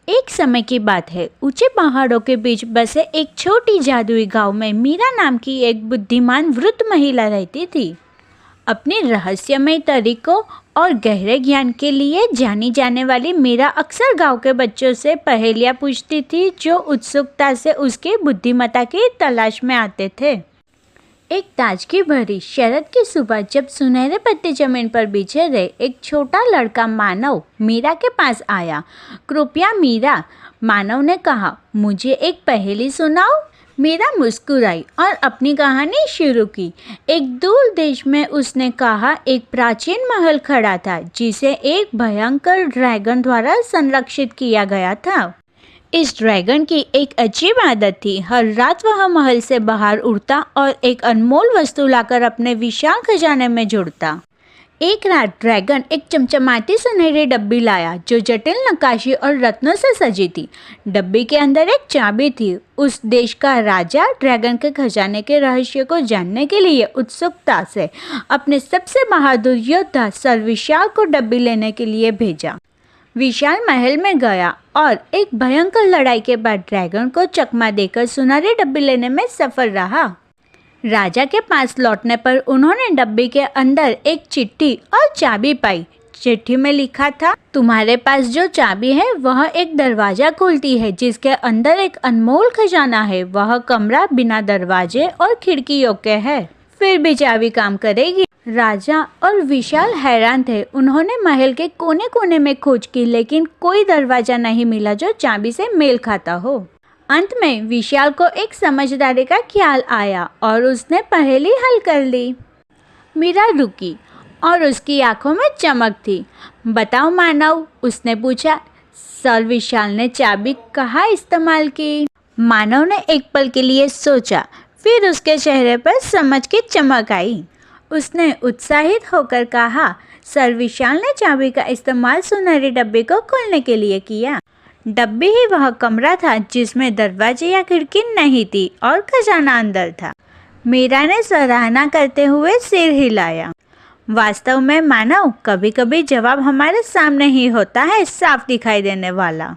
एक समय की बात है, ऊंचे पहाड़ों के बीच बसे एक छोटी जादुई गांव में मीरा नाम की एक बुद्धिमान वृद्ध महिला रहती थी। अपने रहस्यमय तरीकों और गहरे ज्ञान के लिए जानी जाने वाली मीरा अक्सर गांव के बच्चों से पहेलियां पूछती थी, जो उत्सुकता से उसकी बुद्धिमत्ता की तलाश में आते थे। एक ताजगी भरी शरद की सुबह, जब सुनहरे पत्ते जमीन पर बिछे रहे, एक छोटा लड़का मानव मीरा के पास आया। कृपया मीरा, मानव ने कहा, मुझे एक पहेली सुनाओ। मीरा मुस्कुराई और अपनी कहानी शुरू की। एक दूर देश में, उसने कहा, एक प्राचीन महल खड़ा था जिसे एक भयंकर ड्रैगन द्वारा संरक्षित किया गया था। इस ड्रैगन की एक अजीब आदत थी। हर रात वह महल से बाहर उड़ता और एक अनमोल वस्तु लाकर अपने विशाल खजाने में जुड़ता। एक रात ड्रैगन एक चमचमाती सुनहरी डब्बी लाया, जो जटिल नक्काशी और रत्नों से सजी थी। डब्बी के अंदर एक चाबी थी। उस देश का राजा ड्रैगन के खजाने के रहस्य को जानने के लिए उत्सुकता से अपने सबसे बहादुर योद्धा सर्विशाल को डब्बी लेने के लिए भेजा। विशाल महल में गया और एक भयंकर लड़ाई के बाद ड्रैगन को चकमा देकर सुनहरी डब्बी लेने में सफल रहा। राजा के पास लौटने पर उन्होंने डब्बी के अंदर एक चिट्ठी और चाबी पाई। चिट्ठी में लिखा था, तुम्हारे पास जो चाबी है वह एक दरवाजा खोलती है, जिसके अंदर एक अनमोल खजाना है। वह कमरा बिना दरवाजे और खिड़कियों के है, फिर भी चाबी काम करेगी। राजा और विशाल हैरान थे। उन्होंने महल के कोने कोने में खोज की, लेकिन कोई दरवाजा नहीं मिला जो चाबी से मेल खाता हो। अंत में विशाल को एक समझदारी का ख्याल आया और उसने पहेली हल कर ली। मीरा रुकी और उसकी आंखों में चमक थी। बताओ मानव, उसने पूछा। सर विशाल ने चाबी कहाँ इस्तेमाल की? मानव ने एक पल के लिए सोचा, फिर उसके चेहरे पर समझ की चमक आई। उसने उत्साहित होकर कहा, सर विशाल ने चाबी का इस्तेमाल सुनहरी डब्बी को खोलने के लिए किया। डब्बी ही वह कमरा था जिसमें दरवाजे या खिड़की नहीं थी और खजाना अंदर था। मीरा ने सराहना करते हुए सिर हिलाया। वास्तव में मानव, कभी कभी जवाब हमारे सामने ही होता है, साफ दिखाई देने वाला।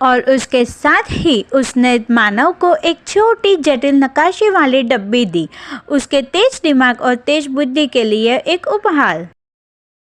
और उसके साथ ही उसने मानव को एक छोटी जटिल नक्काशी वाली डब्बी दी, उसके तेज दिमाग और तेज बुद्धि के लिए एक उपहार।